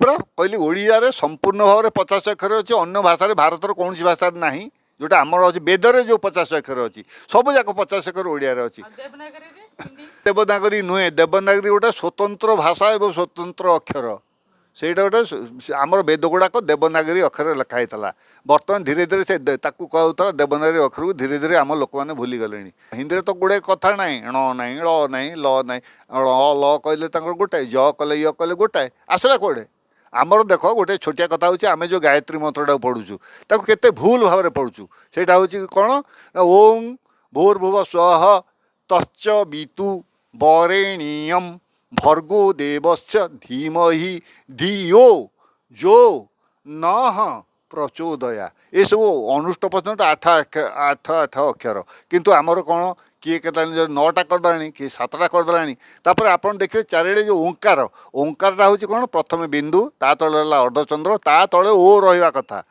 परा कहली ओडिया रे संपूर्ण भाव में 50 अक्षर अच्छी अन्य भाषा भारत कौन भाषा ना जोटा आमर अच्छे वेदर जो 50 अक्षर अच्छी सब जाक 50 अक्षर ओडिया अच्छी देवनागरी नुहे देवनागरी गोटे स्वतंत्र भाषा और स्वतंत्र अक्षर से गोटे आमर वेद गुड़ाक देवनागरी अक्षर लिखाई बर्तमान धीरे धीरे से कहता देवनागरी अक्षर को धीरे धीरे आम लोक मैंने भूली गले हिंदी तो गुड़े कथा ना ण ना ल ना ल ना ल कहले गोटाए ज कले य कले गोटाए आसला कौड़े आमर देख गोटे छोटिया कथा हूँ आम जो गायत्री मंत्रटा पढ़ुचु ताको केते भूल भाव में पढ़ुचु सेटा हूँ कौन ओं भूर्भुव स्वः तच्च वितु वरेण्यम भर्गो देवस्य धीमहि धियो जो न प्रचोदया ये सब अनुष्ट पर्यंत आठ आठ आठ अक्षर किंतु आमर कौन किए के 9टा करदेला किए 7टा करदेला तापर आपन देखिए चारिड़े जो ओंकारटा हूँ कौन प्रथम बिंदु ता तले अर्धचंद्र ता तले ओ रहा कथा